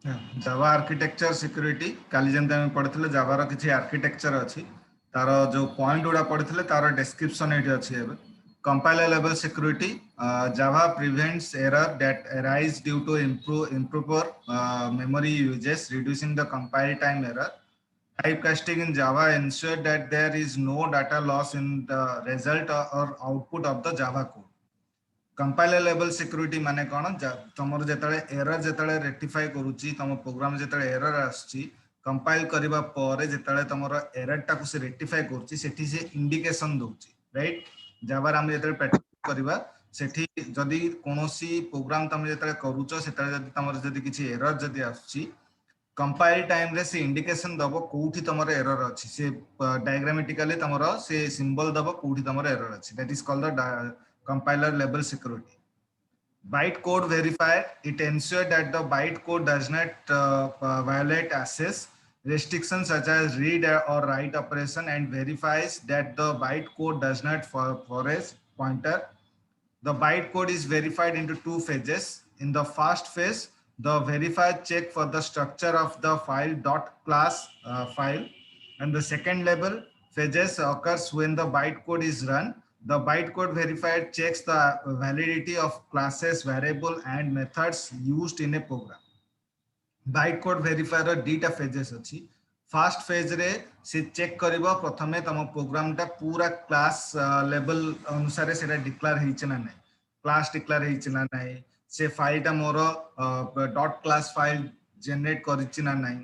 जावा architecture security काली जेंते हम पढ़िथिले जावा किसी architecture अच्छी तार जो पॉइंट गुड़ा पढ़िथिले तार डिस्क्रिप्शन एठी अछि एबे compiler level security Java prevents error that arise due to improper memory uses reducing the compile time error. Typecasting in Java ensure that there is no data loss in the result or output of the Java code. Compiler level security माने कोन तमर जेतले error जेतले rectify करूची तम programme जेतले error आछी compile करिबा परे जेतले तमर error टाकू से रेक्टिफाई करूची सेठी से इंडिकेशन दोची राइट जावा हम जेतले प्रैक्टिस करिबा सेठी जदी कोनोसी प्रोग्राम तम जेतले करूचो सेतले जदी तमर जदी किछि एरर जदी आछी कंपाइल टाइम रे से इंडिकेशन दबो कोठी तमर एरर अछि से डायग्रामेटिकली तमर से सिंबल दबो कोठी तमर एरर अछि that is called the compiler level security. Bytecode verifier, it ensures that the bytecode does not violate access restrictions such as read or write operation and verifies that the bytecode does not forest pointer. The bytecode is verified into two phases. In the first phase, the verifier check for the structure of the file dot class file, and the second level phases occurs when the bytecode is run. The bytecode verifier checks the validity of classes, variable, and methods used in a program. bytecode verifier ର ଦିଟା phases ଅଛି fast phase रे से check करिवो प्रथमे तम programme टा पूरा class level अनुसार सेटा डिक्लेयर हेइछ ना नै क्लास डिक्लेयर हेइछ ना नै से फाइल टा मोर डॉट क्लास फाइल जनरेट करिछ ना नै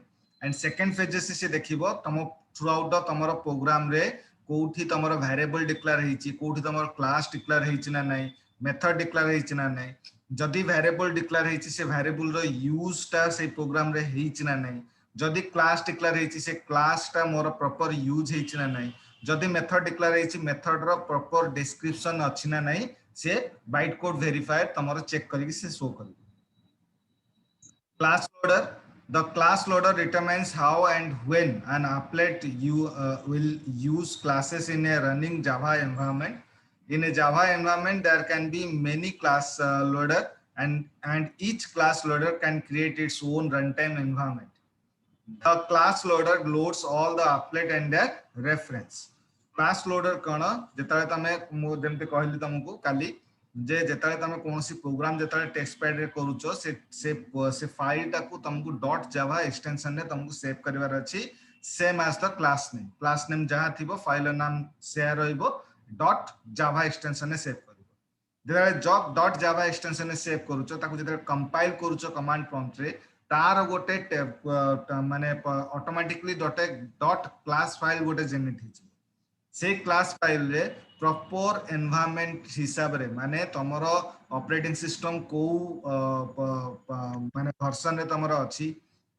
एंड सेकंड फेज से देखिबो तम थ्रू आउट द तमरो प्रोग्राम रे कोठी तमरो वेरिएबल डिक्लेयर हेइछ कोठी तमरो क्लास डिक्लेयर हेइछ ना नै मेथड डिक्लेयर हेइछ ना नै जदि वेरिएबल डिक्लेयर हेइछ से वेरिएबल रो यूज टा से प्रोग्राम रे हेइछ ना नै जदि क्लास डिक्लेयर हेइछि से क्लास टा मोर प्रॉपर यूज हेइछि ना नै जदि मेथड डिक्लेयर हेइछि मेथड रो प्रॉपर डिस्क्रिप्शन अछि ना नै से बाइट कोड वेरीफायर तमरो चेक करिकि से show करिवो class loader the class loader determines how and when an applet you will use classes in a running java environment in a java environment there can be many class loader and each class loader can create its own runtime environment. The class loader loads all the applet and their reference. Class loader कौन जेतले तमे मो जेमते कहली तुमको काली जे जेतले तमे कोनोसी programme जेतले text pad रे करूचो से फाइल टाकू तुमको डॉट जावा एक्सटेंशन ने तुमको सेव करिवार अछि same as the class name जहां थिबो फाइल नाम शेयर होइबो डॉट जावा एक्सटेंशन ने सेव करिवो जेतले जॉब डॉट जावा एक्सटेंशन ने सेव करूचो ताकू जेतले कंपाइल करूचो कमांड प्रॉम्प्ट रे तार गोटे माने ऑटोमेटिकली डॉट क्लास फाइल गोटे जनरेट हिच से क्लास फाइल रे प्रॉपर एनवायरनमेंट हिसाब रे माने तमरो ऑपरेटिंग सिस्टम को माने वर्जन रे तमरो अछि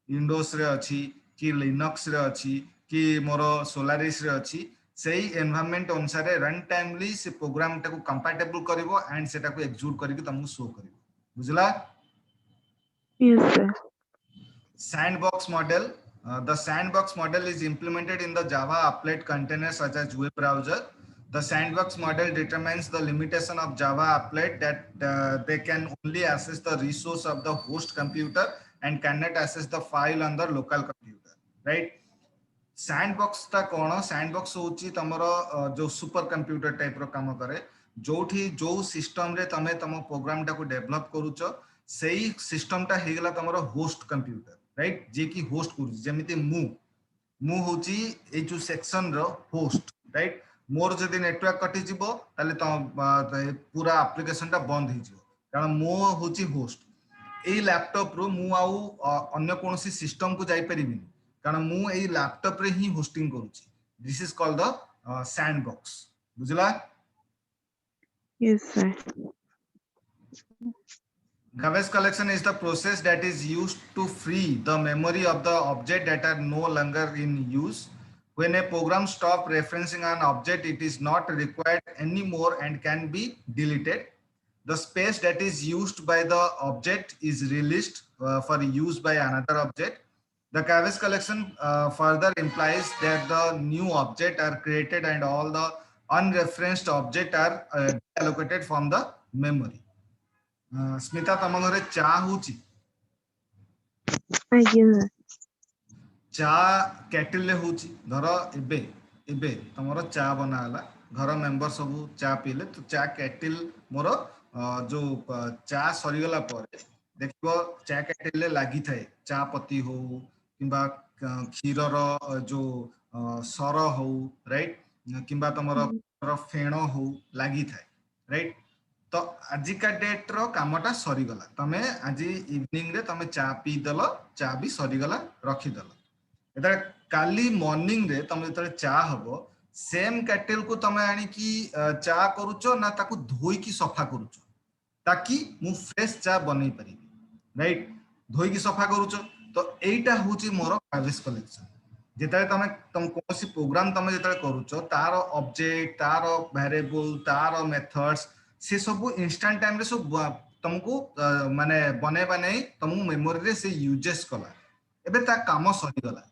विंडोज रे अछि कि लिनक्स रे अछि कि मोरो सोलारिस रे अछि सेही एनवायरनमेंट अनुसार रन टाइमली से प्रोग्राम टाको कंपैटिबल करिवो एंड सेटा को एक्जीक्यूट करिकि तुमको शो करिवो बुझला Yes, sir. Sandbox model. The sandbox model is implemented in the Java applet container such as web browser. The sandbox model determines the limitation of Java applet that they can only access the resource of the host computer and cannot access the file on the local computer. Right? Sandbox टा कौन sandbox होची तमरो जो super computer type रो काम करे जोठी जो system रे तमे तम प्रोग्राम टा को डेवलप करूचो सेही सिस्टम टा हेगला तमरो होस्ट कंप्यूटर राइट जे की होस्ट करू जेमिति मु होची ए जो सेक्शन रो होस्ट राइट मोर जदी नेटवर्क कटि जिवो ताले त पूरा एप्लीकेशन टा बंद हे जिवो कारण मो होची होस्ट ए लैपटॉप रो मु आउ अन्य कोनोसी सिस्टम को जाई परिबिनी कारण मु ए लैपटॉप रे ही होस्टिंग करूची this is called the sandbox बुझला Yes, sir. Garbage collection is the process that is used to free the memory of the object that are no longer in use. When a program stops referencing an object, it is not required anymore and can be deleted. The space that is used by the object is released for use by another object. The garbage collection further implies that the new object are created and all the unreferenced object are allocated from the memory. Smita तम घरे चा होची ଆଜ୍ଞା sir. चा kettle ले होची धर एबे एबे तमरो चा बना हला घर मेंबर सब चा पीले तो चा केटल मोर जो चा सरी गला पर देखो चा केटल ले लागी थाए चा पत्ती हो किंबा क्षीर जो सर हो राइट किंबा तमरो फेण हो लागी थाए राइट तो आजिका डेट रो कामटा सरी गला तमे आज इवनिंग रे तमे चा पी दल चा भी सरी गला रखी दल एटा काली मॉर्निंग रे तमे जतले चा हबो सेम कैटल को तमे आनी की चा करूचो ना ताकू धोई की सफा करूचो ताकि मु फ्रेश चा बनै परिबी राइट धोई की सफा करूचो तो एटा होची मोर प्राइवेट कलेक्शन जेतले तम कोनसी प्रोग्राम तमे जेतले करूचो तार ऑब्जेक्ट तार वेरिएबल तार मेथड्स से सब इंस्टेंट टाइम रे सब तुमको माने बने बने तुमको मेमोरी रे से यूजेस कला एबे ता काम सरी गला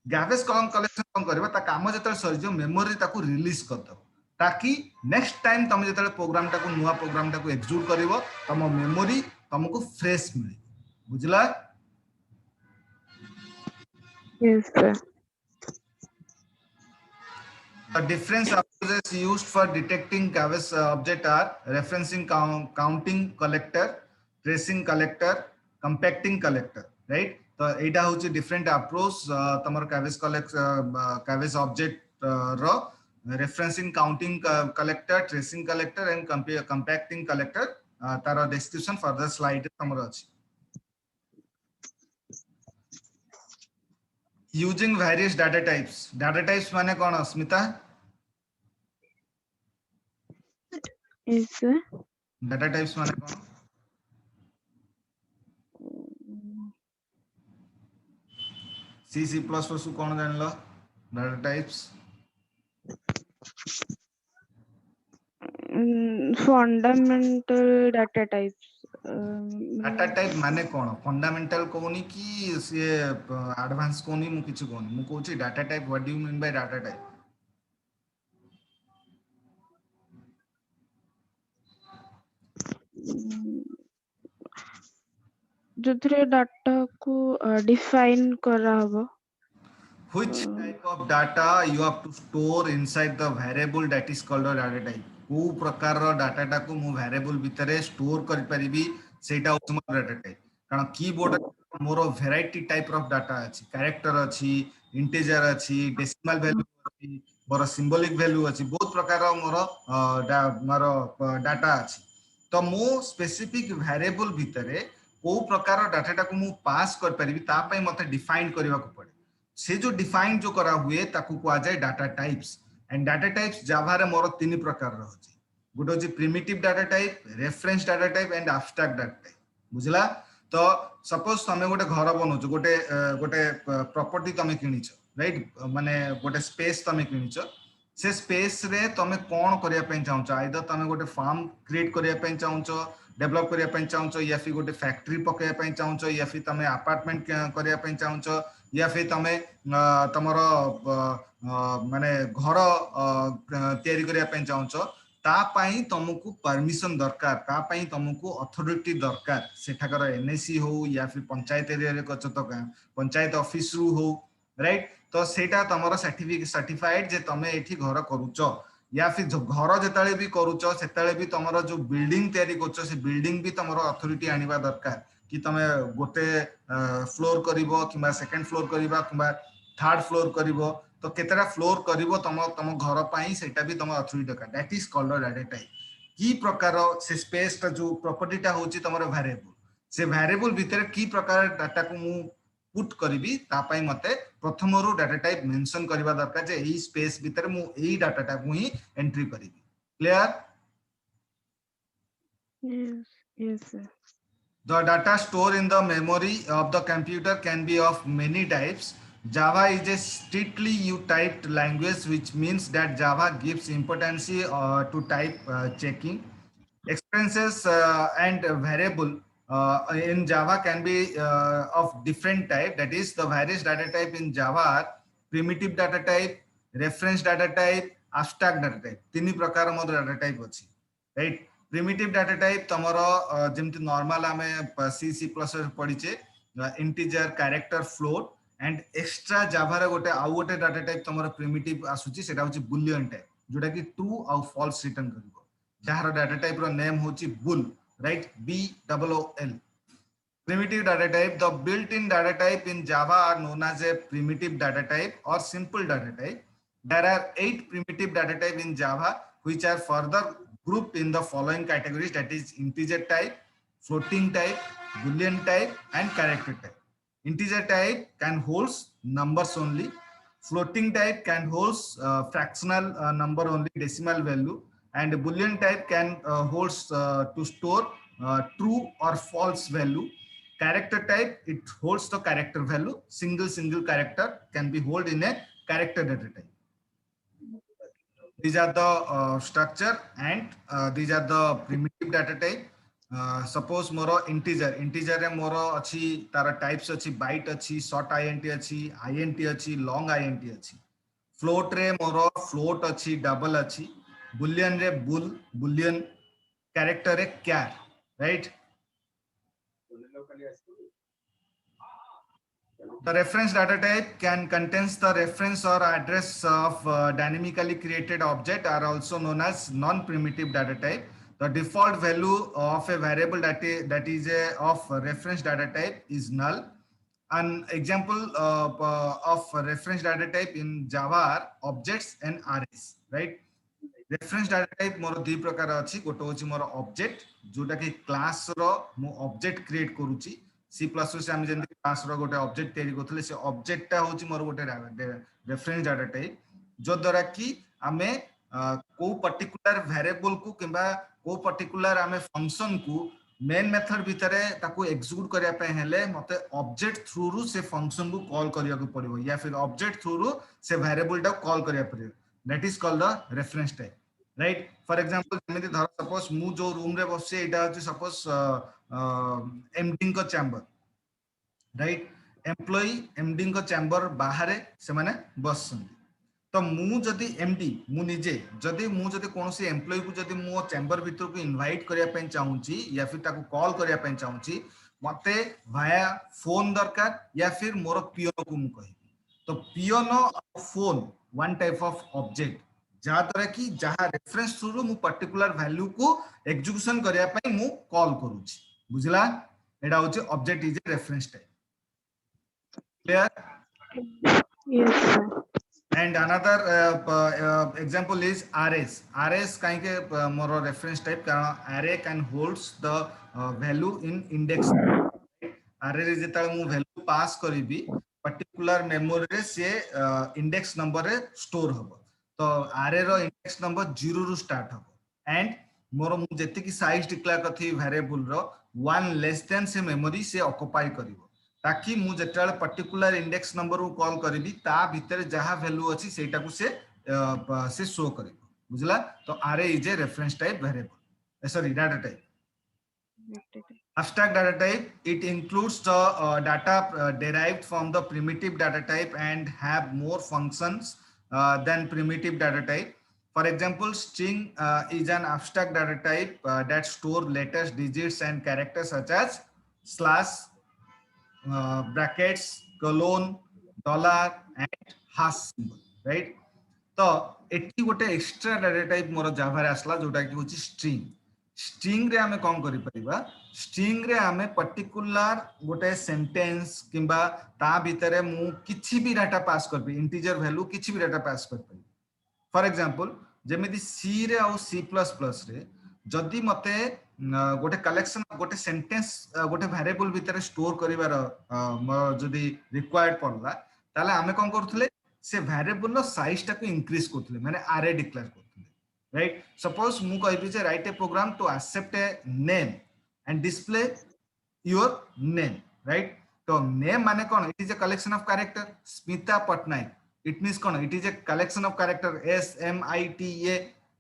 गैवेज कलम कलेक्शन कौन करबा ता काम जेतले सरी जो मेमोरी ताकू रिलीज कर दो ताकि नेक्स्ट टाइम तुम जेतले प्रोग्राम टाकू नुवा प्रोग्राम टाकू एग्जीक्यूट करबो तम मेमोरी तुमको फ्रेश मिले बुझला Yes sir. The difference approaches used for detecting Cavis object are referencing counting collector, tracing collector, compacting collector, right? तो एटा होची डिफरेंट अप्रोच तमर Cavis object row referencing counting collector, tracing collector and compacting collector तार description further slide तमर अछि. Using various data types माने कोन Smita Yes sir. data types माने कोन C++ कौन जान लो data types Fundamental data types. Data type माने कौन फंडामेंटल कोनी कि से एडवांस कोनी मु किछु कोनी मु कहूची data type what do you mean by data type जोथरे डाटा को डिफाइन करा हबो which type of data you have to store inside the variable that is called a data type को प्रकार रो डाटा टा को मु वेरिएबल भितरे स्टोर कर परिबी सेटा होछ मोर डाटा टाइप कारण keyboard more variety type of data अछि कैरेक्टर अछि इंटीजर अछि डेसिमल वैल्यू अछि मोर सिंबॉलिक वैल्यू अछि बहुत प्रकार मोर मोर डाटा अछि तो मु स्पेसिफिक वेरिएबल भितरे को प्रकार डाटा टा को मु पास कर परिबी ता पय मते डिफाइन करबा को पड़े से जो डिफाइन जो करा हुए ताकू को आ जाए data types and data types Java रे मोर तीन प्रकार रहछि गोटे होछि primitive data type reference data type and abstract data type बुझला तो सपोज तमे गोटे घर बनौछ गोटे गोटे प्रॉपर्टी तमे किनिछ राइट माने गोटे स्पेस तमे किनिछ से स्पेस रे तमे कोन करिया पय चाहछ आइदर तमे गोटे फार्म क्रिएट करिया पय चाहछ डेवलप करिया पय चाहछ या फिर गोटे फैक्ट्री पकया पय चाहछ या फिर तमे अपार्टमेंट करिया पय चाहछ या फिर तमे तमर माने घर तैयारी करिया पय चाहछ ता पई तुमको परमिशन दरकार ता पई तुमको अथॉरिटी दरकार सेठाकर एनएसी हो या फिर पंचायत एरिया रे कछ तो पंचायत ऑफिस रु हो राइट तो सेटा तमर सर्टिफाइड जे तमे एठी घर करूछ या फिर घर जेताले भी करूछ सेताले भी तमर जो बिल्डिंग तैयारी करूछ से बिल्डिंग भी तमर अथॉरिटी आनिबा दरकार कि तमे गोटे फ्लोर करिवो किबा सेकंड फ्लोर करिबा किबा थर्ड फ्लोर करिवो तो केतेरा फ्लोर करिवो तम घर पाई सेटा भी तम अथॉरिटी दरकार that is called data type की प्रकार से स्पेस ता जो प्रॉपर्टी ता होची तमरो वेरिएबल से वेरिएबल भीतर की प्रकार डाटा को मु पुट करिवि ता पई मते प्रथम रु डाटा टाइप मेंशन करबा दरकार जे एई स्पेस भीतर मु एई डाटा टाइप मु ही एंट्री करिवि clear Yes, yes sir. The data stored in the memory of the computer can be of many types. Java is a strictly U-typed language, which means that Java gives importance to type checking. Expenses and variable in Java can be of different type. That is, the various data type in Java are primitive data type, reference data type, abstract data type. तीन प्रकार मध्य data type अछि, right? Primitive data type तमरो जेमति normal आमे C++ पढिचे integer character float and extra Java रे गोटे आउ गोटे डाटा टाइप तमरो प्रिमिटिव आसुची सेटा होची बुलियन टाइप जोटा कि ट्रू आउ फॉल्स रिटर्न करबो जहार डाटा टाइप रो नेम होची bull right BOOL primitive data type. The built-in data type in Java are known as a primitive data type or simple data type. There are 8 primitive data type in Java which are further grouped in the following categories, that is integer type, floating type, boolean type and character type. Integer type can hold numbers only. Floating type can hold fractional number only, decimal value, and boolean type can hold to store true or false value. Character type, it holds the character value. Single character can be held in a character data type. These are the structure and these are the primitive data type. Suppose मोरो integer रे मोरो अच्छी तारा types अच्छी byte अच्छी short int अच्छी long int अच्छी float रे मोरो float अच्छी double अच्छी boolean रे boolean character रे char right. The reference data type can contains the reference or address of dynamically created object are also known as non-primitive data type. The default value of a variable that is a of reference data type is null. An example of reference data type in Java are objects and arrays, right? Reference data type मोर दी प्रकार अछि गोटे होछि मोर object जोटा कि class रो मो object create करूछि C++ से हम जेंति class रो गोटे ऑब्जेक्ट तयारी करथले से ऑब्जेक्ट टा होछि मोर गोटे रेफरेंस डाटा टाइप जो द्वारा कि आमे को पर्टिकुलर वेरिएबल को किबा को पर्टिकुलर आमे फंक्शन को मेन मेथड भितरे ताको एग्जीक्यूट करिया पे हेले मते ऑब्जेक्ट थ्रू रु से फंक्शन को कॉल करिया को पड़िबो या फिर ऑब्जेक्ट थ्रू रु से वेरिएबल टा कॉल करिया पड़िबो that is called the reference type right. For example जेमिति धर सपोज मु जो रूम रे बससे एटा होछि सपोज एमडी को चैम्बर राइट. एम्प्लॉई एमडी को चैम्बर बाहर से माने बससन तो मु जदी एमडी मु निजे जदी मु जदी कोनोसी एम्प्लॉई को जदी मु चैम्बर भीतर को इनवाइट करिया पे चाहूची या फिर ताको कॉल करिया पे चाहूची मते भाया फोन दरकार या फिर मोर पियोनो को मु कहि तो पियोनो और फोन वन टाइप ऑफ ऑब्जेक्ट जहाद्वारा कि जहाँ रेफरेंस थ्रू मु पर्टिकुलर वैल्यू को एग्जीक्यूशन करिया पे मु कॉल करूची बुझला एडा होचे object is a reference type. Clear? Yes, sir. And another example is arrays. Arrays काहे के मोर रेफरेंस टाइप कारण array can holds the value in index. array रे जेता मु वैल्यू पास करिबी पर्टिकुलर मेमोरी रे से इंडेक्स नंबर रे स्टोर हबो तो array रो इंडेक्स नंबर 0 रु स्टार्ट हबो एंड मोर मु जेते की साइज डिक्लेयर करथि वेरिएबल रो 1 लेस देन से मेमोरी से ऑक्युपाई करिवो ताकि मु जेटा पर्टिकुलर इंडेक्स नंबर को कॉल करिबी ता भीतर जहां वैल्यू अछि सेटा को से शो करिवो बुझला तो array is a reference type variable sorry data type. Abstract data type, it includes the data derived from the primitive data type and have more functions than primitive data type. For example, string is an abstract data type that store letters, digits and characters such as slash, brackets, colon, dollar and hash symbol, right? तो eighty गोटे extra data type more जावा रे आसला जोटा कि होची string. String रे हमें कौन करि परिबा स्ट्रिंग रे हमें पर्टिकुलर गोटे सेंटेंस किबा ता भीतर मु किछि भी डाटा पास करबी इंटीजर वैल्यू किछि भी डाटा पास कर परिबी. फॉर एग्जांपल जेमिति सी रे और C++ रे जदी मते गोटे कलेक्शन गोटे सेंटेंस गोटे वेरिएबल भीतर स्टोर करिवार जदी रिक्वायर्ड पड़ला ताले हमें कौन करथले से वेरिएबल रो साइज टा को इंक्रीज करथले माने array डिक्लेयर करथले राइट. सपोज मु कहबी जे right a program to accept a name and display your name right. तो नेम माने कोन it is a collection of character Smita Patnaik it means कोन it is a collection of character SMITA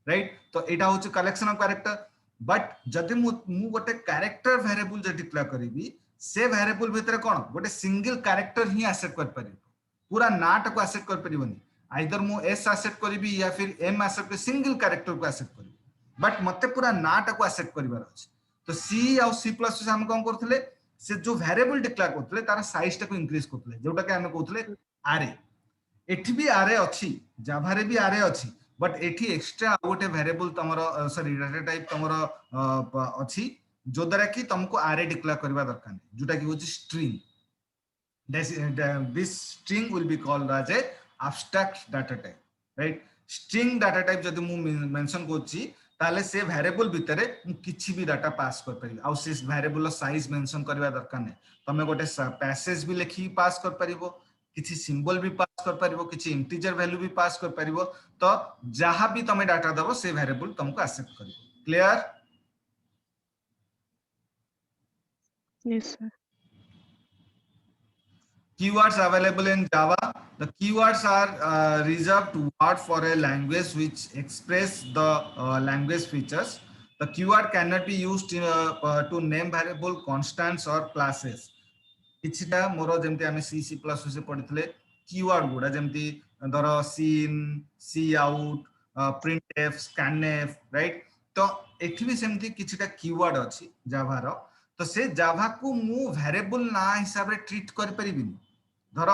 right. तो एटा होचे कलेक्शन ऑफ कैरेक्टर बट जदि मु गोटे कैरेक्टर वेरिएबल जे डिक्लेयर करिवि से वेरिएबल भीतर कोन गोटे सिंगल कैरेक्टर ही एक्सेप्ट कर परिबो पूरा नाट को एक्सेप्ट कर परिबोनी आइदर मु S एक्सेप्ट करिवि या फिर M एक्सेप्ट कर सिंगल कैरेक्टर को एक्सेप्ट करिवि बट मते पूरा नाट को एक्सेप्ट करिवार अछि. तो C और C++ हम कोन करथले से जो वेरिएबल डिक्लेयर करथले तार साइज टाको इंक्रीज करथले जोटा के हमें कहथले आरे एठी भी आरे अछि जावा रे भी आरे अछि बट एठी एक्स्ट्रा गोटे वेरिएबल तमरो सॉरी डाटा टाइप तमरो अछि जो द्वारा कि तुमको आरे डिक्लेयर करबा दरकार जोटा कि होची string this string will be called as a abstract data type right string data type जदि मु मेंशन करछि ताले से वेरिएबल भितरे मु किछि भी डाटा पास कर परिबे आ से वेरिएबल साइज मेंशन करबा दरकार नै तमे गोटे पैसेज भी लिखि पास कर परिबो किछि सिंबल भी पास कर परिबो किछि इंटीजर वैल्यू भी पास कर परिबो तो जहां भी तमे डाटा दबो से वेरिएबल तुमको एक्सेप्ट करिवो clear Yes, sir. Keywords available in Java. The keywords are reserved word for a language which express the language features. The keyword cannot be used to name variable constants or classes. किछिटा मोर जेमति आमे सी C plus से पढितले keyword गुडा जेमति धर scene सी out printf scanf right तो एठी भी सेमति किछिटा keyword अछि जावा रो तो से जावा को मु वेरिएबल ना हिसाब रे ट्रीट कर परिबिनी धर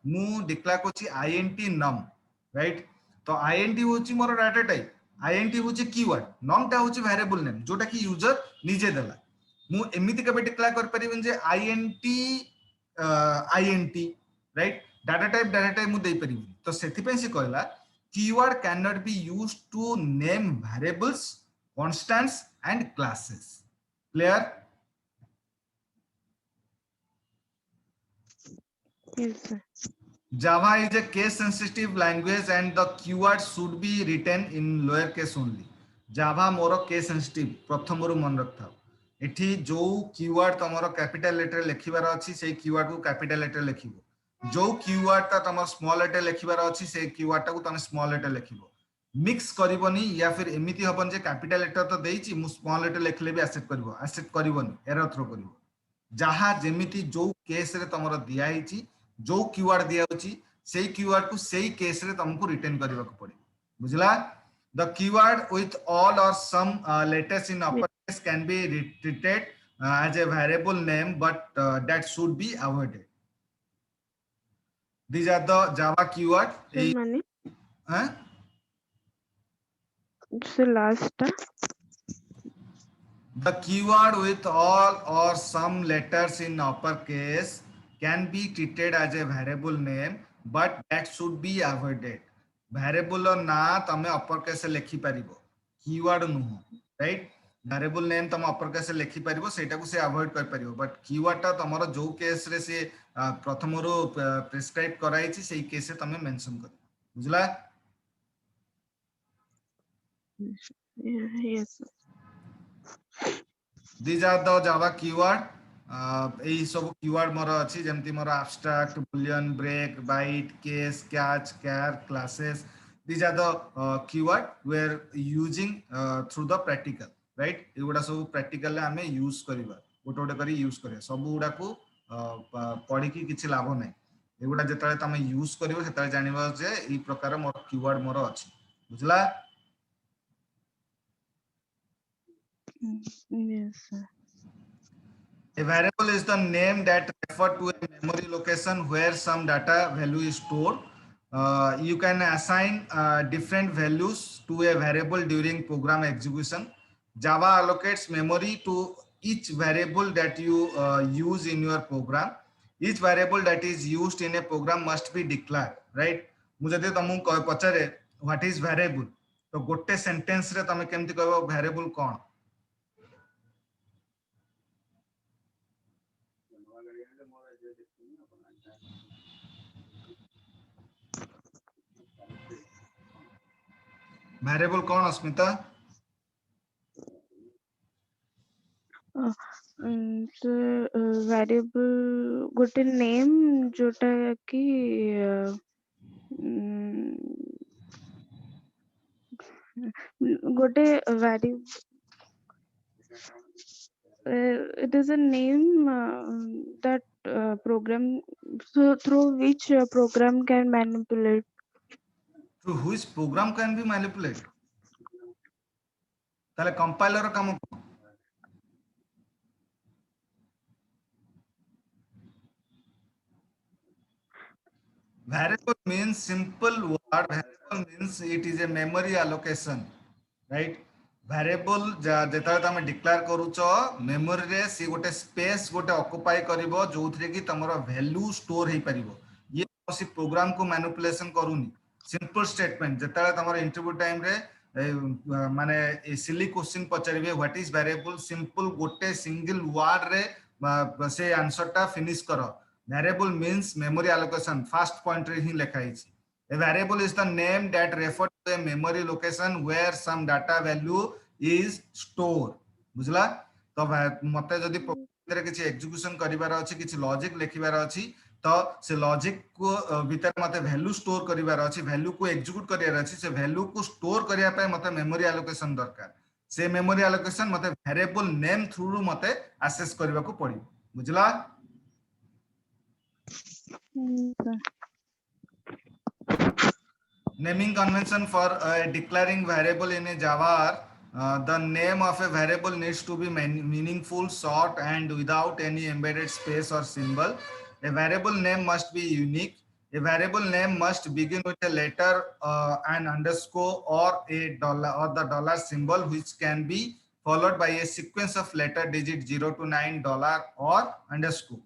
मु डिक्लेयर करछि आईएनटी नम राइट तो आईएनटी होछि मोर डाटा टाइप आईएनटी होछि कीवर्ड नम टा होछि वेरिएबल नेम जोटा कि यूजर निजे देला मु एमिति केबे डिक्लेयर कर परिबिन जे I N T I N T right data type मु दे परिबिन तो सेति पे से कहला keyword can not be used to name variables constants and classes clear Yes, sir. Java is a case sensitive language and the keywords should be written in lowercase only. Java more case sensitive प्रथम रु मन रखता एठी जो keyword तमरो capital letter लिखिबार अछि से keyword को capital letter लिखिबो जो कीवर्ड ता तमरो स्मॉल लेटर लिखिबार अछि से कीवर्ड ता को तमे स्मॉल लेटर लिखिबो मिक्स करबोनी या फिर एमिति हबन जे कैपिटल लेटर तो देइछि मु स्मॉल लेटर लिखले भी एक्सेप्ट करबोनी एरर थ्रो करबो जहा जेमिति जो केस रे तमरो दिया हिची जो कीवर्ड दिया होची सेही कीवर्ड को सेही केस रे तुमको रिटर्न करबा को पड़े बुझला the keyword with all or some letters in Yes, upper case can be treated as a variable name but that should be avoided these are the java keyword sir, mane huh? so last The keyword with all or some letters in uppercase can be treated as a variable name, but that should be avoided. Variable ना तमे uppercase लिखि परिबो, keyword नुहो, right? Variable name तमे uppercase लिखि परिबो, सेटा को से avoid कर परिबो, but keyword ता तमरो जो case रे से प्रथमरो prescribe कराइछि सेही case से तमे mention कर, बुझला? yes, sir. These are the Java keyword. एई सब कीवर्ड मोर अछि जेमति मोर abstract boolean break byte case catch char classes these are the keyword we are using through the practical right एगुडा सब practical रे हमें यूज करबा गोटे गोटे करी यूज करिया सब गुडा को पढी की किछि लाभ नै एगुडा जेतले तमे यूज करिवो सेतले जानिबो जे ई प्रकार मोर कीवर्ड मोर अछि बुझला Yes, sir. A variable is the name that refers to a memory location where some data value is stored. You can assign different values to a variable during program execution. Java allocates memory to each variable that you use in your program. Each variable that is used in a program must be declared, right? मुझे दे तुमको पचारे what is variable तो गोटे sentence रे तमे केमति कहबो variable कोन variable कोन अस्मिता so variable गोटे name जोटा कि गोटे variable it is a name that program through which program can manipulate through which program can be manipulated ताले कंपाइलर काम Variable means simple word. Variable means it is a memory allocation, right? Variable जेता तमे declare करूछ memory रे सी गोटे space गोटे occupy करिवो जोथरे कि तमरो value store हे परिवो ये सी प्रोग्राम को मैनिपुलेशन करूनी सिंपल स्टेटमेंट जेता तमरो इंटरव्यू टाइम रे माने ए सिली क्वेश्चन पचारिबे व्हाट इज वेरिएबल सिंपल गोटे सिंगल वर्ड रे से आंसर टा फिनिश करो variable means memory allocation first point रे ही लिखा है A variable is the name that refers to a memory location where some data value is stored. बुझला तो मते जदि प्रोग्राम किछि एग्जीक्यूशन करिवार अछि किछि लॉजिक लिखिवार अछि तो से लॉजिक को भीतर मते वैल्यू स्टोर करिवार अछि वैल्यू को एग्जीक्यूट करिवार अछि से वैल्यू को स्टोर करिया पय मते मेमोरी एलोकेशन दरकार से मेमोरी एलोकेशन मते वेरिएबल नेम थ्रू मते एक्सेस करबा को पड़ी बुझला Naming convention for declaring variable in a Java the name of a variable needs to be meaningful, short, and without any embedded space or symbol. A variable name must be unique. A variable name must begin with a letter, an underscore, or a dollar or the dollar symbol, which can be followed by a sequence of letter digit 0 to 9 dollar or underscore.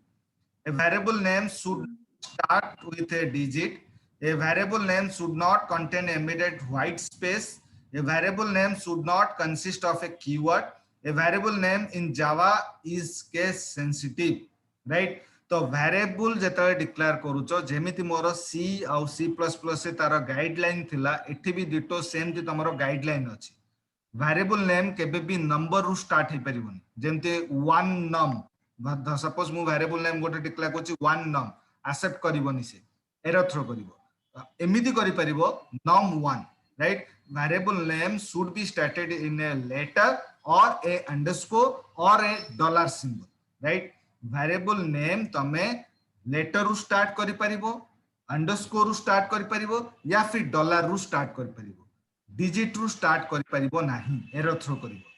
A variable name should start with a digit. A variable name should not contain embedded white space. A variable name should not consist of a keyword. A variable name in Java is case sensitive, right? तो variable जेतले declare करूचो जेमिति मोर C आउ C++ से तार guideline थिला एठी भी ditto same जे तमरो guideline अछि variable name केबे भी नंबर रु स्टार्ट हे परिबोनी जेमते one num सपोज मु variable name गोटे डिक्लेयर करछि one num एक्सेप्ट करिवोनी से एरर थ्रो करिवो एमिति करि परिबो num1 right variable name should be started in a letter or a underscore or a dollar symbol right variable name तमे letter रु start करि परिबो underscore रु start करि परिबो या फिर डॉलर रु स्टार्ट करि परिबो डिजिट रु स्टार्ट करि परिबो नाही एरर थ्रो करिवो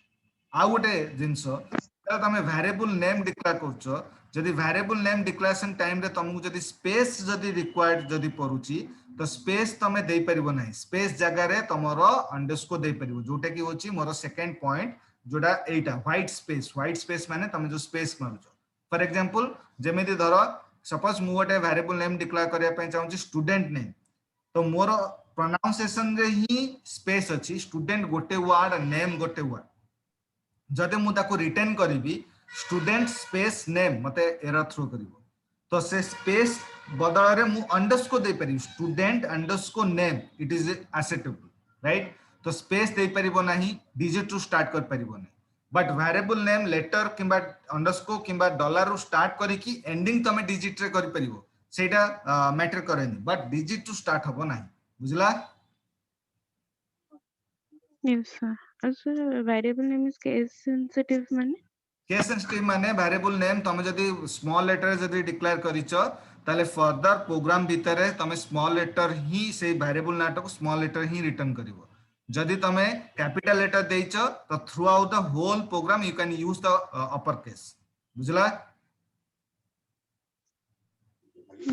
आ गोटे जिंसो तमे वेरिएबल नेम डिक्लेयर करछो जदि वेरिएबल नेम डिक्लेरेशन टाइम रे तुमको जदि स्पेस जदि रिक्वायर्ड जदि परुची तो स्पेस तमे देई परिबो नाही स्पेस जगह रे तमरो अंडरस्कोर देई परिबो जोटे की होची मोर सेकंड पॉइंट जोडा एटा व्हाइट स्पेस माने तमे जो स्पेस मारुचो फॉर एग्जांपल जेमिति धरो सपोज मु गोटे वेरिएबल नेम डिक्लेयर करिया पय चाहूची स्टूडेंट नेम तो मोर प्रोनाउंसिएशन रे ही स्पेस अछि स्टूडेंट गोटे वर्ड नेम गोटे वर्ड जदि मु ताको रिटर्न करिवि स्टूडेंट स्पेस नेम मते एरर थ्रो करिवो तो से स्पेस बदल रे मु अंडरस्कोर दे परिवि student underscore name it is acceptable right तो स्पेस दे परिवो नाही डिजिट टू स्टार्ट कर परिवो नाही बट वेरिएबल नेम लेटर किबा अंडरस्कोर किबा डॉलर रु स्टार्ट करिकि एंडिंग तमे डिजिट रे करि परिवो सेटा मैटर करेनी बट डिजिट टू स्टार्ट हबो नाही बुझला Yes, sir. Also, variable name is case sensitive माने केस सेंसिटिव माने वेरिएबल नेम तमे जदी स्मॉल लेटर जदी डिक्लेयर करिचो ताले फर्दर प्रोग्राम भीतर तमे स्मॉल लेटर ही से वेरिएबल नाट को स्मॉल लेटर ही रिटर्न करिवो जदी तमे कैपिटल लेटर देइचो तो throughout the whole program you can use the upper case बुझला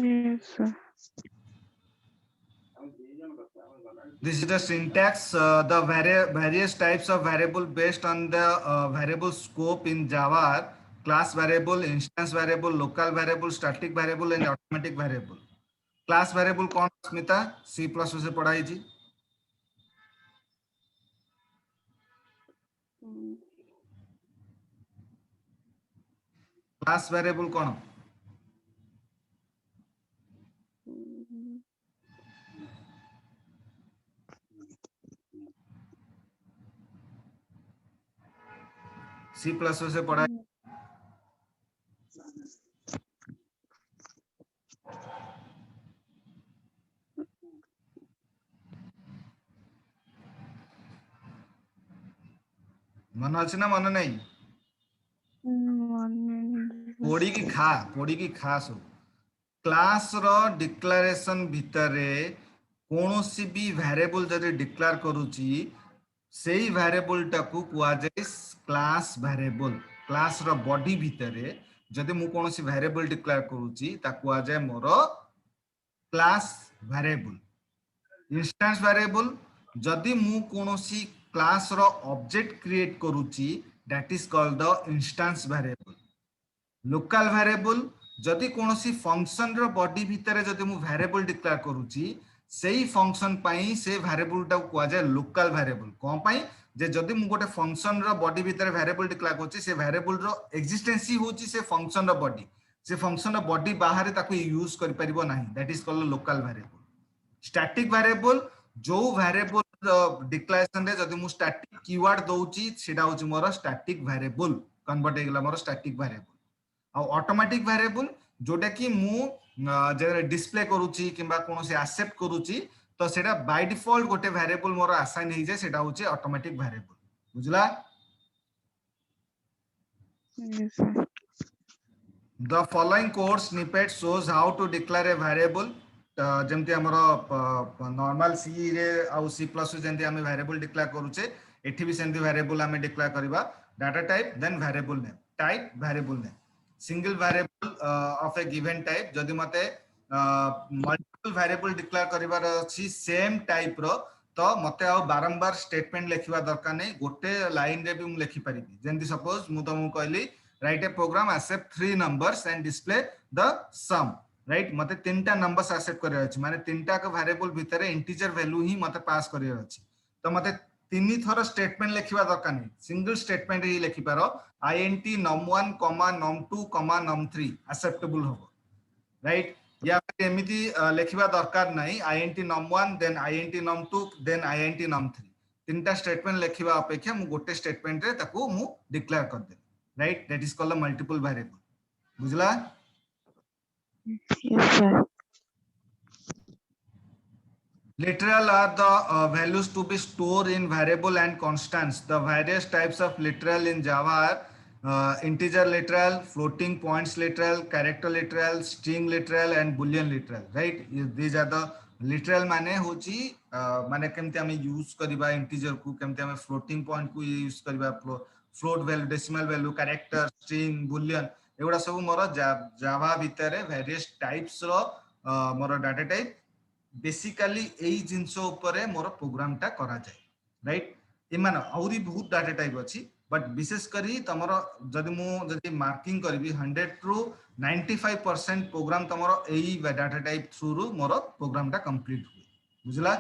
yes sir This is the syntax the various types of variable based on the variable scope in Java are class variable instance variable local variable static variable and automatic variable class variable कौन Smita C++ से पढ़ाई जी class variable कौन C++ से पढ़ा मन अच्छे ना मन नहीं पोड़ी की खा सब क्लास रो डिक्लेरेशन भितरे कोनोसी भी वेरिएबल जदि डिक्लेयर करूची सेही वेरिएबल टाकू कुआ जाय क्लास वेरिएबल क्लास रो बॉडी भितरे जदि मु कोनोसी वेरिएबल डिक्लेयर करूची ता कुआ जाय मोर क्लास वेरिएबल इंस्टेंस वेरिएबल जदि मु कोनोसी क्लास रो ऑब्जेक्ट क्रिएट करूची that is called the instance variable local variable जदि कोनोसी फंक्शन रो बॉडी भितरे जदि मु वेरिएबल डिक्लेयर करूची सेही फंक्शन पाई से वेरिएबल टा को जाय लोकल वेरिएबल कोन पाई जे जदि मु गोटे फंक्शन रो बॉडी भितरे वेरिएबल डिक्लेयर करछि से वेरिएबल रो एक्जिस्टेंस ही होछि से फंक्शन रो बॉडी से फंक्शन रो बॉडी बाहर ताको यूज करि परिबो नाही that is called local variable static variable जो वेरिएबल डिक्लेरेशन रे जदि मु स्टैटिक कीवर्ड दउची सेटा होछि मोर स्टैटिक वेरिएबल कन्वर्ट हे गेला मोर स्टैटिक वेरिएबल आ ऑटोमेटिक वेरिएबल जोटा कि मु जे डिस्प्ले करूची किबा कोनोसी एक्सेप्ट करूची तो सेटा बाय डिफॉल्ट गोटे वेरिएबल मोर असाइन हे जे सेटा होछि ऑटोमेटिक वेरिएबल बुझला Yes, sir. The following code snippet shows how to declare a variable जेमती हमरो नॉर्मल सी रे आउ सी प्लस जेमती हम वेरिएबल डिक्लेयर करूचे एठी भी सेमती वेरिएबल हम डिक्लेयर करबा data type then variable name type variable name single variable of a given type जदि मते मल्टीपल वेरिएबल डिक्लेयर करबार अछि सेम टाइप रो तो मते आ बारंबार स्टेटमेंट लिखिबा दरकार नै गोटे लाइन रे भी हम लिखि परिबी जेमती सपोज मु तुमको कहली write a program accept 3 numbers and display the sum right मते तीनटा नंबर्स एक्सेप्ट करे अछि माने तीनटा के वेरिएबल भितरे इंटीजर वैल्यू ही मते पास करे अछि तो मते तीनी थर स्टेटमेंट लिखिबा दरकार नै सिंगल स्टेटमेंट ही लिखि पारो int num1 num2 num3 acceptable होबो राइट या एमिति लिखिबा दरकार नै int num1 then int num2 then int num3 तीनटा स्टेटमेंट लिखिबा अपेक्षा मु गोटे स्टेटमेंट रे ताको मु डिक्लेयर कर दे right that is called multiple variable बुझला Yes, sir. Literal are the values to be stored in variable and constants. The various types of literal in Java are integer literal, floating points literal, character literal, string literal, and boolean literal. Right? These are the literal माने होची माने केमते हमें use करिबा integer को केमते हमें floating point को use करिबा float value decimal value character string Boolean एगुडा सब मोर जावा भितरे वेरियस टाइप्स रो मोर डाटा टाइप बेसिकली एई जिंसो ऊपर मोर प्रोग्राम टा करा जाय राइट इमान औरी बहुत डाटा टाइप अछि बट विशेष करी तमरो जदि मार्किंग करबी 100 टू 95% प्रोग्राम तमरो एई डाटा टाइप थ्रू रु मोर प्रोग्राम टा कंप्लीट हुए बुझला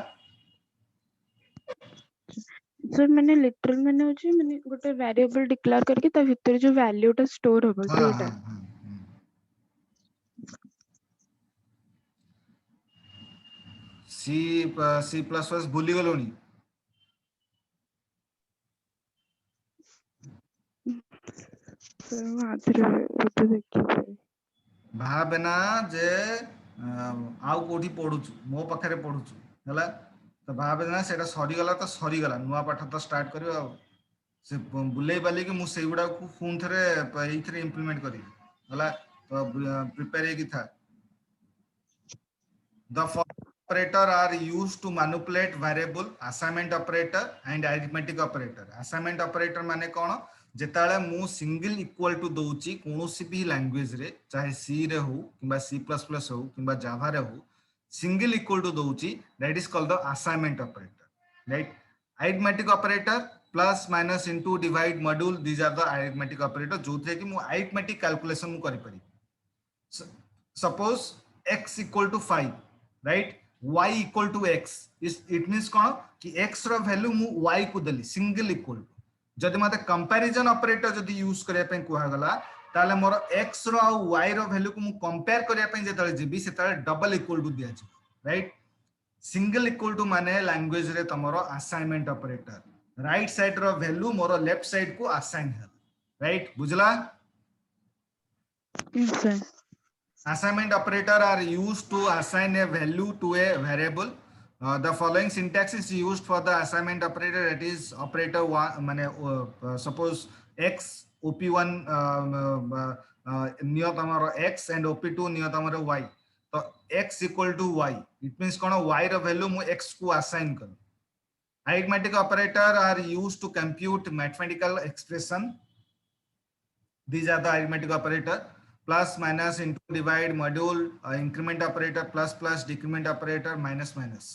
सर मैंने लिटरल मैंने होची मैंने गोटे वेरिएबल डिक्लेयर करके ता भीतर जो वैल्यू टा स्टोर होबो सेटा सी सी प्लस प्लस भूली गलोनी सर आधरे तो देखिए भाबना जे आउ कोठी पढुछु मो पखरे पढुछु हला तो भाबना सेटा सरी गला तो सरी गला नुवा पाठ तो स्टार्ट करियो आ से बुले बाली के मु सेगुडा को फोन थरे एथरे इंप्लीमेंट करी हला तो प्रिपेयर हे की था the operator are used to manipulate variable assignment operator and arithmetic operator assignment operator माने कोन जेताले मु सिंगल इक्वल टू दोउची कोनोसी भी लैंग्वेज रे चाहे सी रे हो किबा सी प्लस प्लस हो किबा जावा रे हो सिंगल इक्वल टू दोउची that is called the assignment operator right arithmetic operator plus minus into divide module these are the arithmetic operator जोथे कि मु arithmetic कैलकुलेशन मु करि परि suppose x equal to 5 right y equal to x it means कोन कि x रो value मु y को देली single equal to जदि मते कंपैरिजन ऑपरेटर जदि यूज करिया पय कोहा गला ताले मोर x रो आ y रो वैल्यू को मु कंपेयर करिया पय जेतले जेबी सेतले डबल इक्वल टू दिया छै राइट सिंगल इक्वल टू माने लैंग्वेज रे तमरो असाइनमेंट ऑपरेटर राइट साइड रो वैल्यू मोर लेफ्ट साइड को असाइन है राइट बुझला sir Assignment operator are used to assign a value to a variable. The following syntax is used for the assignment operator. That is operator one. माने suppose x op1 नियो तमरो x and op2 नियो तमरो y. तो x equal to y. It means कोन y रो value मु x को assign कर. Arithmetic operator are used to compute mathematical expression. These are the arithmetic operator. plus minus into divide module increment operator plus plus decrement operator minus minus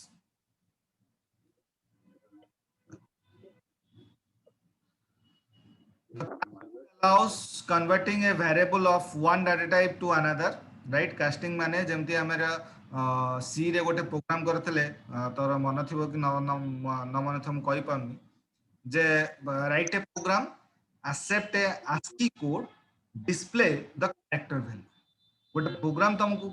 allows converting a variable of one data type to another, right? Casting माने जेमती हमारा C रे गोटे programme करथले तोर मन थिबो कि न मन थम कहि पाउनी जे write a program, accept a ASCII code, display the character value. गोटे प्रोग्राम तुमको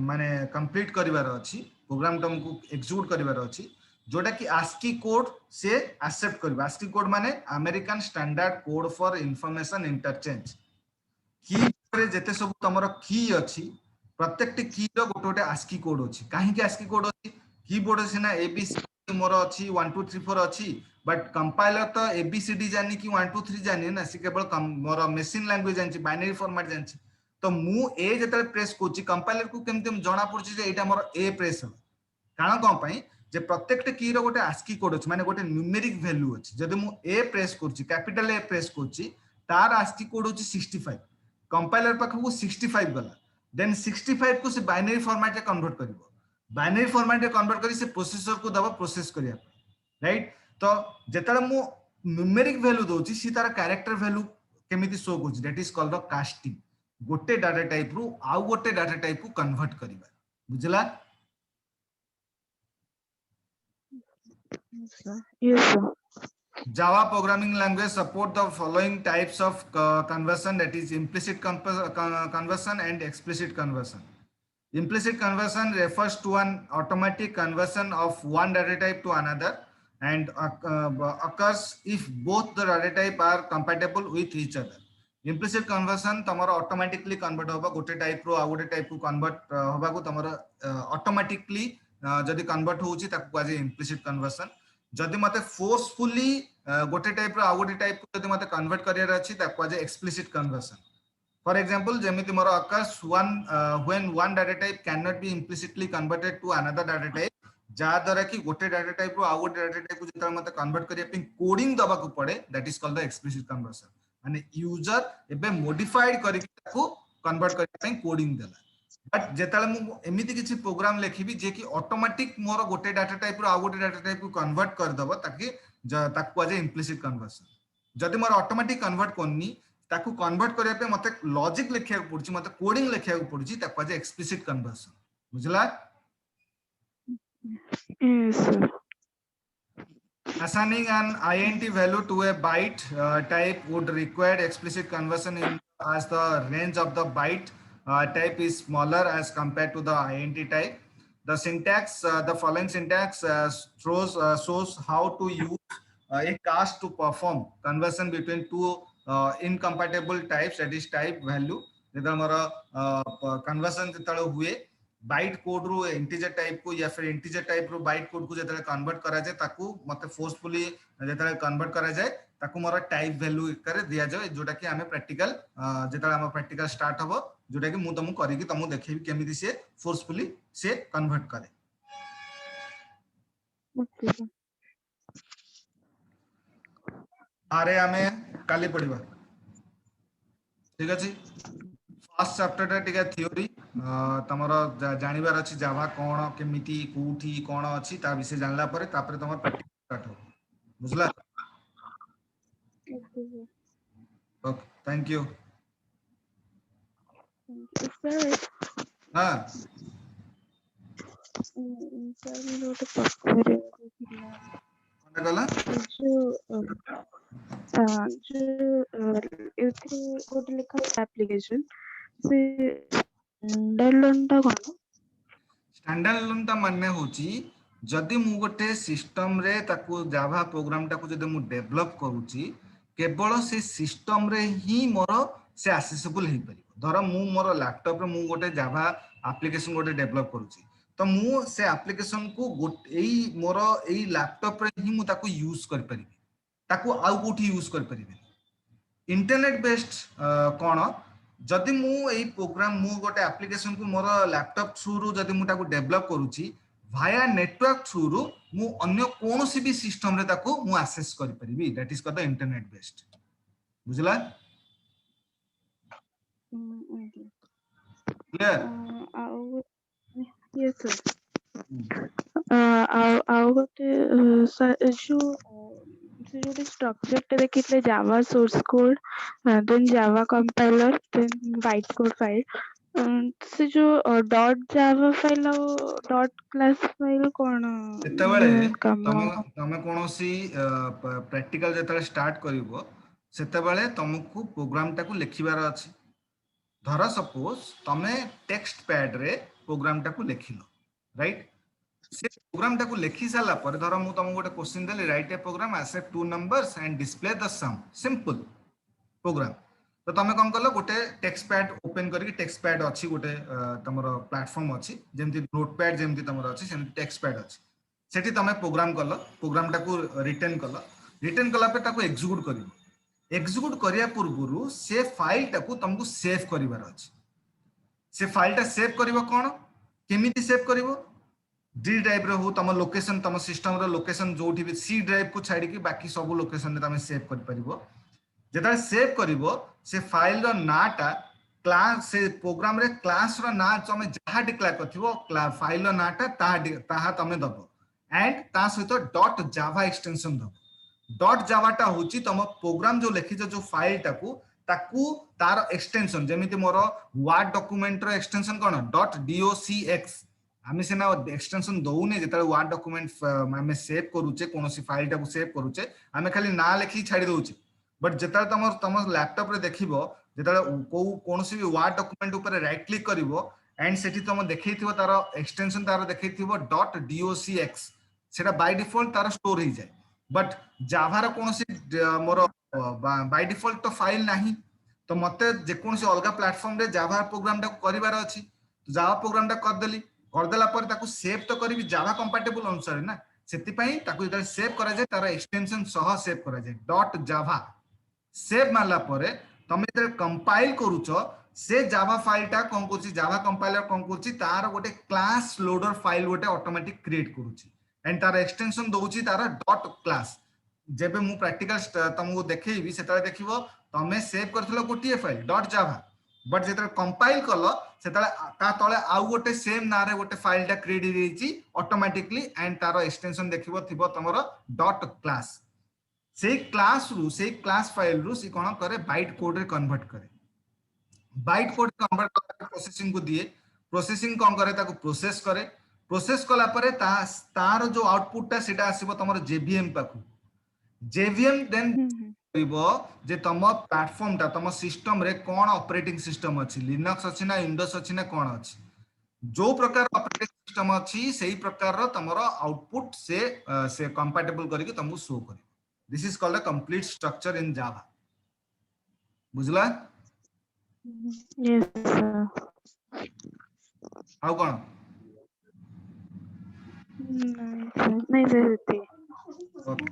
माने कंप्लीट करिवार अछि, प्रोग्राम तुमको एग्जीक्यूट करिवार अछि जोटा कि ASCII कोड से एक्सेप्ट करबा। ASCII कोड माने American standard code for information interchange. Keyboard रे जेते सब तमरो की अछि प्रत्येक की रो गोटे गोटे ASCII कोड अछि। काहे कि ASCII कोड अछि कीबोर्ड सिना एबीसी मोर अछि 1 2 3 4 अछि बट कंपाइलर तो एबीसीडी जानि कि 1 2 3 जानि ना, से केवल मोर मशीन लैंग्वेज जानि, बाइनरी फॉर्मेट जानि। तो मु ए जेते प्रेस कोची कंपाइलर को केमते जणा पड़छि जे एटा मोर ए प्रेस हो कारण कोन पई जे प्रत्येक की रो गोटे ASCII कोड अछि माने गोटे न्यूमेरिक वैल्यू अछि। जदि मु ए प्रेस करछि कैपिटल ए प्रेस करछि तार ASCII कोड अछि 65, कंपाइलर पाखु 65 गला, देन 65 को से बाइनरी फॉर्मेट रे कन्वर्ट करिवो, बाइनरी फॉर्मेट रे कन्वर्ट करी से प्रोसेसर को दबा प्रोसेस करिया, राइट? तो जेतले मु न्यूमेरिक वैल्यू दोछि सी तार कैरेक्टर वैल्यू केमिति शो करछि, that is called the casting. गोटे डाटा टाइप रु आउ गोटे डाटा टाइप को कन्वर्ट करिवा, बुझला? Yes, sir. Java programming language support the following types of conversion, that is implicit conversion and explicit conversion. Implicit conversion refers to an automatic conversion of one data type to another and occurs if both the data type are compatible with each other. Implicit conversion तमरो automatically convert होबा गोटे type रो आ गोटे type को convert होबा को तमरो automatically जदि convert होउची ताकू आज implicit conversion। जदि मते फोर्सफुली गोटे टाइप रो आ गोटे टाइप को जदि मते कन्वर्ट करियर अछि ताकू आज एक्सप्लिसिट कन्वर्सन। फॉर एग्जांपल जेमिति मोर occurs when one data type cannot be implicitly converted to another data type, जा द्वारा कि गोटे डाटा टाइप रो आ गोटे डाटा टाइप को जेतरा मते कन्वर्ट करिया पे कोडिंग दबा को पड़े, that is called the explicit conversion. माने यूजर एबे मॉडिफाइड करि ताकू कन्वर्ट करिया पे कोडिंग देला। बट जेताले मु एमिति किछि प्रोग्राम लेखिबी जे कि ऑटोमेटिक मोर गोटे डाटा टाइप रो आ गोटे डाटा टाइप को कन्वर्ट कर दबो ताकि ताकू आज इम्प्लिसिट कन्वर्सन। जदि मोर ऑटोमेटिक कन्वर्ट कोनी ताकू कन्वर्ट करिया पे मते लॉजिक लिखिया को पड़छि, मते कोडिंग लिखिया को पड़छि, ताकू आज एक्सप्लिसिट कन्वर्सन, बुझला? Yes, sir. Assigning an int value to a byte type would require explicit conversion in as the range of the byte type is smaller as compared to the int type. The syntax, the following syntax shows how to use a cast to perform conversion between two incompatible types, that is type value. जब हमारा conversion जितना हुए byte code रो integer type को या फिर integer type रो byte code को जेतले convert करा जाय ताकू मते फोर्सफुली जेतले कन्वर्ट करा जाय ताकू मोर टाइप वैल्यू करे दिया जाय, जोटा कि हमें प्रैक्टिकल जेतले हम प्रैक्टिकल स्टार्ट हबो जोटा कि मु तुमको करी कि तुमको देखेबी केमिति से फोर्सफुली से कन्वर्ट करे। Okay, sir. आरे हमें काली पढ़िबा, ठीक अछि? फर्स्ट चैप्टर टा टिका थ्योरी तमरो जानिबार अछि जावा कोन केमिति कोठी कोन अछि ता विषय जानला परे तापरे तमर प्रैक्टिकल स्टार्ट हो, बुझला? Okay, sir. Okay, thank you. Thank you, sir. हां Sir, ଗୋଟେ ପଚାରିବାର ଥିଲା कोन कहला? ଏଥିରେ ଗୋଟେ ଲେଖା ଆପ୍ଲିକେସନ ସେ ଷ୍ଟାଣ୍ଡାର୍ଡ ଟା କଣ? स्टैंडअलोन ता माने होची जदि मु गोटे सिस्टम रे ताकू जावा प्रोग्राम टाकू जदि मु डेवलप करूची केवल से सिस्टम रे ही मोर से एक्सेसिबल हे परिबो। धर मु मोर लैपटॉप रे मु गोटे जावा एप्लीकेशन गोटे डेवलप करूची तो मु से एप्लीकेशन को एई मोर एई लैपटॉप रे ही मु ताकू यूज कर परिबी, ताकू आउ कोठी यूज कर परिबी। इंटरनेट बेस्ड कोन जदि मु एई प्रोग्राम मु गोटे एप्लीकेशन को मोर लैपटॉप थ्रू रु जदि मु ताकू डेवलप करूची भाया नेटवर्क थ्रू रु मु अन्य कोनोसी भी सिस्टम रे ताकू मु एक्सेस कर परिबी, that is called the internet based, बुझला? Okay. Clear? Yes, sir. ଆଉ ଗୋଟେ ସେ ଯୋଉଟେ ଷ୍ଟ୍ରକ୍ଚରଟେ ଦେଖିଥିଲେ ଜାଭା ସୋର୍ସ କୋଡ୍ ଦେନ୍ ଜାଭା କମ୍ପାଇଲର ଦେନ୍ ବାଇଟ୍ କୋଡ୍ ଫାଇଲ୍ ସେ ଯୋଉ ଡଟ୍ ଜାଭା ଫାଇଲ୍ ଆଉ ଡଟ୍ କ୍ଲାସ୍ ଫାଇଲ୍ କଣ ସେତେବେଳେ କାମ? ତମେ କୌଣସି ପ୍ରାକ୍ଟିକାଲ ଯେତେବେଳେ ଷ୍ଟାର୍ଟ କରିବ ସେତେବେଳେ ତମକୁ ପ୍ରୋଗ୍ରାମଟାକୁ ଲେଖିବାର ଅଛି। ଧର ସପୋଜ ତମେ ଟେକ୍ସଟ ପ୍ୟାଡରେ ପ୍ରୋଗ୍ରାମଟାକୁ ଲେଖିଲ, ରାଇଟ୍? ସେ ପ୍ରୋଗ୍ରାମଟାକୁ ଲେଖି ସାରିଲା ପରେ ଧର ମୁଁ ତମକୁ ଗୋଟେ କ୍ୱେଶ୍ଚିନ୍ ଦେଲି, write a program accept two numbers and display the sum, simple program. ତ ତମେ କଣ କଲ, ଗୋଟେ ଟେକ୍ସଟ ପ୍ୟାଡ ଓପନ କରିକି, ଟେକ୍ସଟ ପ୍ୟାଡ ଅଛି ଗୋଟେ ତମର ପ୍ଲାଟଫର୍ମ ଅଛି, ଯେମିତି ନୋଟ ପ୍ୟାଡ ଯେମିତି ତମର ଅଛି ସେମିତି ଟେକ୍ସଟ ପ୍ୟାଡ ଅଛି। ସେଠି ତମେ ପ୍ରୋଗ୍ରାମ କଲ, ପ୍ରୋଗ୍ରାମଟାକୁ ରିଟର୍ନ କଲ, ରିଟର୍ନ କଲା ପରେ ତାକୁ ଏକ୍ସିକ୍ୟୁଟ କରିବ। ଏକ୍ସିକ୍ୟୁଟ କରିବା ପୂର୍ବରୁ ସେ ଫାଇଲଟାକୁ ତମକୁ ସେଭ୍ କରିବାର ଅଛି। ସେ ଫାଇଲଟା ସେଭ୍ କରିବ କଣ, କେମିତି ସେଭ୍ କରିବ? ଡି ଡ୍ରାଇଭ୍ ରେ ହଉ, ତମ ଲୋକେସନ, ତମ ସିଷ୍ଟମର ଲୋକେସନ ଯୋଉଠି ବି, ସି ଡ୍ରାଇଭ୍ କୁ ଛାଡ଼ିକି ବାକି ସବୁ ଲୋକେସନରେ ତମେ ସେଭ୍ କରିପାରିବ। ଯେତେବେଳେ ସେଭ୍ କରିବ ସେ ଫାଇଲର ନାଁଟା କ୍ଲାସ, ସେ ପ୍ରୋଗ୍ରାମରେ କ୍ଲାସର ନାଁ ତମେ ଯାହା ଡିକ୍ଲେୟାର କରିଥିବ ଫାଇଲର ନାଁଟା ତାହା ତମେ ଦବ, ଆଣ୍ଡ ତା ସହିତ ଡଟ୍ ଜାଭା ଏକ୍ସଟେନସନ ଦବ। ଡଟ୍ ଜାଭାଟା ହଉଛି ତମ ପ୍ରୋଗ୍ରାମ ଯୋଉ ଲେଖିଛ ଯୋଉ ଫାଇଲଟାକୁ, ତାକୁ ତାର ଏକ୍ସଟେନସନ, ଯେମିତି ମୋର ୱାର୍ଡ ଡକ୍ୟୁମେଣ୍ଟର ଏକ୍ସଟେନସନ କଣ, ଡଟ୍ docx। ଆମେ ସିନା ଏକ୍ସଟେନସନ ଦଉନେ, ଯେତେବେଳେ ୱାର୍ଡ ଡକ୍ୟୁମେଣ୍ଟ ଆମେ ସେଭ୍ କରୁଛେ, କୌଣସି ଫାଇଲଟାକୁ ସେଭ୍ କରୁଛେ, ଆମେ ଖାଲି ନାଁ ଲେଖିକି ଛାଡି ଦଉଛେ। ବଟ୍ ଯେତେବେଳେ ତମ ଲ୍ୟାପଟପରେ ଦେଖିବ, ଯେତେବେଳେ କୌଣସି ବି ୱାର୍ଡ ଡକ୍ୟୁମେଣ୍ଟ ଉପରେ ରାଇଟ୍ କ୍ଲିକ୍ କରିବ ଆଣ୍ଡ ସେଠି ତମ ଦେଖେଇଥିବ ତାର ଏକ୍ସଟେନସନ, ତାର ଦେଖେଇଥିବ ଡଟ୍ docx, ସେଟା ବାଇ ଡିଫଲ୍ଟ ତାର ଷ୍ଟୋର ହେଇଯାଏ। ବଟ୍ ଜାଭାର କୌଣସି ମୋର ବାଇ ଡିଫଲ୍ଟ ତ ଫାଇଲ ନାହିଁ। ତ ମତେ ଯେକୌଣସି ଅଲଗା ପ୍ଲାଟଫର୍ମରେ ଜାଭା ପ୍ରୋଗ୍ରାମଟାକୁ କରିବାର ଅଛି, ଜାଭା ପ୍ରୋଗ୍ରାମଟା କରିଦେଲି, କରିଦେଲା ପରେ ତାକୁ ସେଭ୍ ତ କରିବି ଜାଭା କମ୍ପାଟେବଲ ଅନୁସାରେ ନା, ସେଥିପାଇଁ ତାକୁ ଯେତେବେଳେ ସେଭ୍ କରାଯାଏ ତାର ଏକ୍ସଟେନସନ ସହ ସେଭ୍ କରାଯାଏ, ଡଟ୍ ଜାଭା। ସେଭ୍ ମାରିଲା ପରେ ତମେ ଯେତେବେଳେ କମ୍ପାଇଲ କରୁଛ, ସେ ଜାଭା ଫାଇଲଟା କଣ କରୁଛି, ଜାଭା କମ୍ପାଇଲର କଣ କରୁଛି, ତାର ଗୋଟେ କ୍ଲାସ ଲୋଡର ଫାଇଲ ଗୋଟେ ଅଟୋମେଟିକ କ୍ରିଏଟ କରୁଛି, ଏଣ୍ଡ ତାର ଏକ୍ସଟେନସନ ଦଉଛି ତାର ଡଟ୍ କ୍ଲାସ। ଯେବେ ମୁଁ ପ୍ରାକ୍ଟିକାଲ ତମକୁ ଦେଖେଇବି, ସେତେବେଳେ ଦେଖିବ ତମେ ସେଭ୍ କରିଥିଲ ଗୋଟିଏ ଫାଇଲ ଡଟ୍ ଜାଭା, ବଟ୍ ଯେତେବେଳେ କମ୍ପାଇଲ କଲ ସେତେବେଳେ ତା ତଳେ ଆଉ ଗୋଟେ ସେମ୍ ନାଁରେ ଗୋଟେ ଫାଇଲଟା କ୍ରିଏଟ ହେଇଯାଇଛି ଅଟୋମେଟିକଲି, ଆଣ୍ଡ ତାର ଏକ୍ସଟେନସନ ଦେଖିବ ଥିବ ତମର ଡଟ୍ କ୍ଲାସ। ସେଇ କ୍ଲାସ ଫାଇଲ ରୁ ସେ କଣ करे, ବାଇଟ୍ କୋड ରେ कन्वर्ट करे। बाइट कोड कन्वर्ट करके प्रोसेसिंग को दिए, प्रोसेसिंग कौन करे, ताको प्रोसेस करे, प्रोसेस कला परे तार जो आउटपुट टा सेटा आसीबो तमरो जेवीएम पाखु। जेवीएम देन करिवो जे तम प्लेटफॉर्म टा, तम सिस्टम रे कोन ऑपरेटिंग सिस्टम अछि, लिनक्स अछि ना विंडोज अछि ना कोन अछि, जो प्रकार ऑपरेटिंग सिस्टम अछि सेही प्रकार रो तमरो आउटपुट से कंपैटिबल करके तुमको शो करे। This is called a complete structure in Java. बुझला? Yes, sir. ଆଉ କଣ? ନାଇଁ sir, Okay.